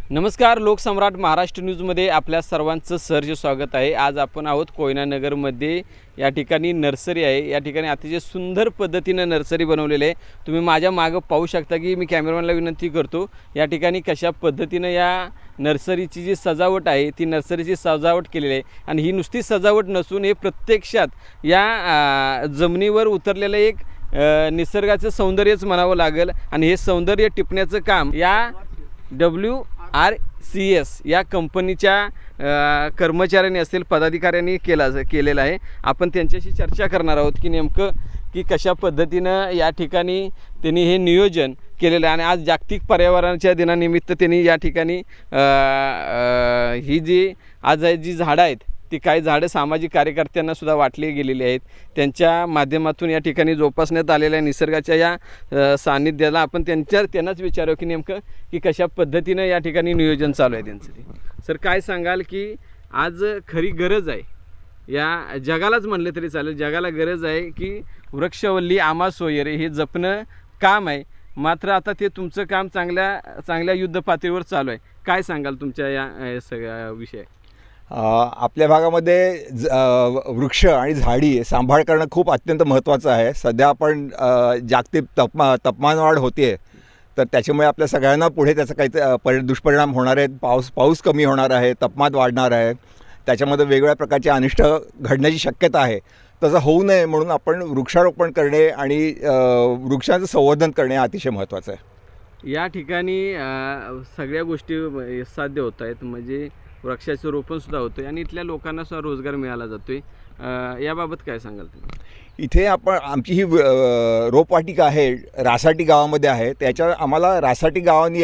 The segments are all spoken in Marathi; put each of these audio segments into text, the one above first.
नमस्कार, लोकसम्राट महाराष्ट्र न्यूजमध्ये आपल्या सर्वांचं सहर्ष स्वागत आहे। आज आपण आहोत कोयना नगरमध्ये। या ठिकाणी नर्सरी आहे। या ठिकाणी अतिशय सुंदर पद्धतीने नर्सरी बनवलेली आहे। तुम्ही माझ्या मागे पाहू शकता की मी कॅमेरामॅनला विनंती करतो, या ठिकाणी कशा पद्धतीने या नर्सरीची जी सजावट आहे ती नर्सरीची सजावट केलेली आहे। आणि ही नुसती सजावट नसून हे प्रत्यक्षात या जमिनीवर उतरलेलं एक निसर्गाचं सौंदर्यच म्हणावं लागेल। आणि हे सौंदर्य टिपण्याचं काम या WRCS या कंपनीच्या कर्मचाऱ्यांनी असतील पदाधिकाऱ्यांनी केलेलं आहे। आपण त्यांच्याशी चर्चा करणार आहोत की नेमकं की कशा पद्धतीनं या ठिकाणी त्यांनी हे नियोजन केलेलं आहे। आणि आज जागतिक पर्यावरणाच्या दिनानिमित्त त्यांनी या ठिकाणी ही जी झाडं आहेत ती काही झाडं सामाजिक कार्यकर्त्यांना सुद्धा वाटली गेलेली आहेत। त्यांच्या माध्यमातून या ठिकाणी जोपासण्यात आलेल्या निसर्गाच्या या सानिध्याला आपण त्यांनाच विचारू की नेमकं की कशा पद्धतीनं या ठिकाणी नियोजन चालू आहे त्यांचं। सर, काय सांगाल की आज खरी गरज आहे या जगालाच म्हणले तरी चालेल, जगाला गरज आहे की वृक्षवल्ली आम्हा सोयरे हे जपणं काम आहे, मात्र आता ते तुमचं काम चांगल्या युद्ध पातळीवर चालू आहे। काय सांगाल तुमच्या या सगळ्या विषय? आपल्या भागामध्ये वृक्ष आणि झाडी सांभाळ करणं खूप अत्यंत महत्त्वाचं आहे। सध्या आपण जागतिक तापमानवाढ होते, तर त्याच्यामुळे आपल्या सगळ्यांना पुढे त्याचा काही दुष्परिणाम होणार आहेत। पाऊस कमी होणार आहे, तापमान वाढणार आहे, त्याच्यामध्ये वेगवेगळ्या प्रकारचे अनिष्ट घडण्याची शक्यता आहे। तसं होऊ नये म्हणून आपण वृक्षारोपण करणे आणि वृक्षांचं संवर्धन करणे अतिशय महत्त्वाचं आहे। या ठिकाणी सगळ्या गोष्टी साध्य होत आहेत, म्हणजे वृक्षाचं रोपणसुद्धा होतं आहे आणि इथल्या लोकांना सुद्धा रोजगार मिळाला जातो आहे। याबाबत काय सांगाल तुम्ही? इथे आमची ही रोपवाटिका आहे, रासाटी गावामध्ये आहे। त्याच्या आम्हाला रासाटी गावांनी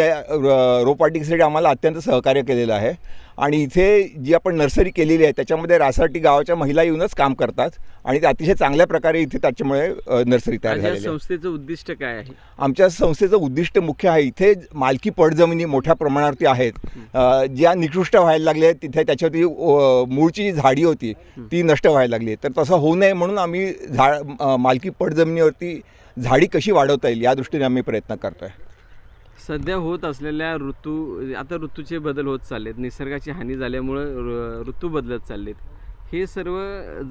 रोपवाटिकेसाठी आम्हाला अत्यंत सहकार्य केलेलं आहे। आणि इथे जी आपण नर्सरी केलेली आहे त्याच्यामध्ये रासाटी गावाच्या महिला येऊनच काम करतात आणि ते अतिशय चांगल्या प्रकारे इथे त्याच्यामुळे नर्सरी तयार झालेली आहे। संस्थेचं उद्दिष्ट काय आहे? आमच्या संस्थेचं उद्दिष्ट मुख्य आहे, इथे मालकी पडजमिनी मोठ्या प्रमाणावरती आहेत, ज्या निकृष्ट व्हायला लागल्या आहेत, तिथे त्याच्यावरती मूळची जी झाडी होती ती नष्ट व्हायला लागली आहे। तर तसं होऊ नये म्हणून आम्ही मालकी पडजमिनीवरती झाडी कशी वाढवता येईल या दृष्टीने आम्ही प्रयत्न करतो आहे। सध्या होत असलेल्या आता ऋतूचे बदल होत चाललेत, निसर्गाची हानी झाल्यामुळं ऋतू बदलत चाललेत। हे सर्व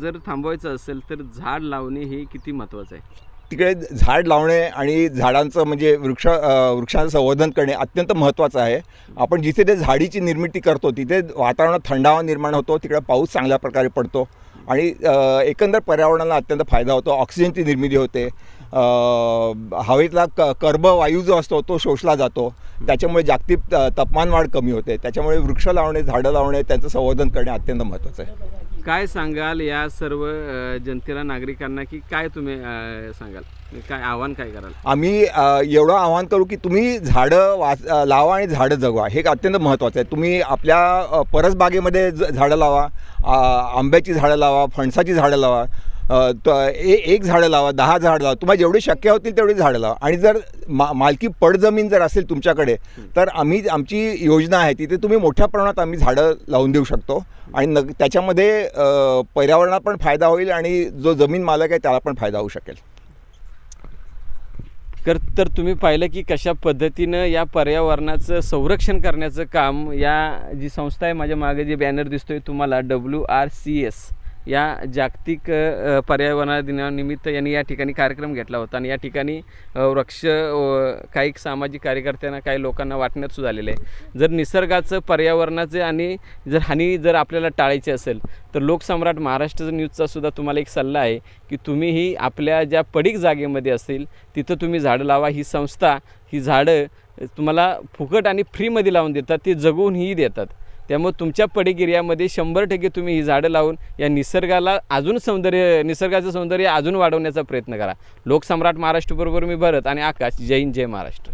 जर थांबवायचं असेल तर झाड लावणे हे किती महत्त्वाचं आहे? तिकडे झाड लावणे आणि झाडांचं म्हणजे वृक्षांचं संवर्धन करणे अत्यंत महत्त्वाचं आहे। आपण जिथे ते झाडीची निर्मिती करतो तिथे वातावरणात थंडावा निर्माण होतो, तिकडे पाऊस चांगल्या प्रकारे पडतो आणि एकंदर पर्यावरणाला अत्यंत फायदा होतो, ऑक्सिजनची निर्मिती होते, हवेतला कर्ब वायू जो असतो तो शोषला जातो, त्याच्यामुळे जागतिक तापमानवाढ कमी होते। त्याच्यामुळे वृक्ष लावणे, झाडं लावणे, त्यांचं संवर्धन करणे अत्यंत महत्त्वाचं आहे। काय सांगाल या सर्व जनतेला, नागरिकांना की काय तुम्ही सांगाल, काय आव्हान काय कराल? आम्ही एवढं आवाहन करू की तुम्ही झाडं लावा आणि झाडं जगवा, हे अत्यंत महत्त्वाचं आहे। तुम्ही आपल्या परसबागेमध्ये झाडं लावा, आंब्याची झाडं लावा, फणसाची झाडं लावा, एक झाडं लावा, 10 झाडं लावा, तुम्हाला जेवढी शक्य होतील तेवढी झाडं लावा। आणि जर मालकी पडजमीन जर असेल तुमच्याकडे तर आमची योजना आहे, तिथे तुम्ही मोठ्या प्रमाणात आम्ही झाडं लावून देऊ शकतो आणि त्याच्यामध्ये पर्यावरणाला पण फायदा होईल आणि जो जमीन मालक आहे त्याला पण फायदा होऊ शकेल। तर तुम्ही पाहिलं की कशा पद्धतीनं या पर्यावरणाचं संरक्षण करण्याचं काम या जी संस्था आहे, माझ्या मागे जे बॅनर दिसतोय तुम्हाला, WRCS या जागतिक पर्यावरण दिनानिमित्त यांनी या ठिकाणी कार्यक्रम घेतला होता। आणि या ठिकाणी वृक्ष काही सामाजिक कार्यकर्त्यांना, काही लोकांना वाटण्यात सुद्धा आलेलं आहे। जर निसर्गाचं, पर्यावरणाचं आणि जर हानी जर आपल्याला टाळायची असेल तर लोकसम्राट महाराष्ट्र न्यूजचा सुद्धा तुम्हाला एक सल्ला आहे की तुम्हीही आपल्या ज्या पडीक जागेमध्ये असतील तिथं तुम्ही झाडं लावा। ही संस्था ही झाडं तुम्हाला फुकट आणि फ्रीमध्ये लावून देतात, ते जगवूनही देतात। त्यामुळे तुमच्या पडीक एरियामध्ये 100% तुम्ही ही झाडं लावून या निसर्गाचं सौंदर्य अजून वाढवण्याचा प्रयत्न करा। लोकसम्राट महाराष्ट्रबरोबर मी भरत आणि आकाश। जय हिंद, जय महाराष्ट्र।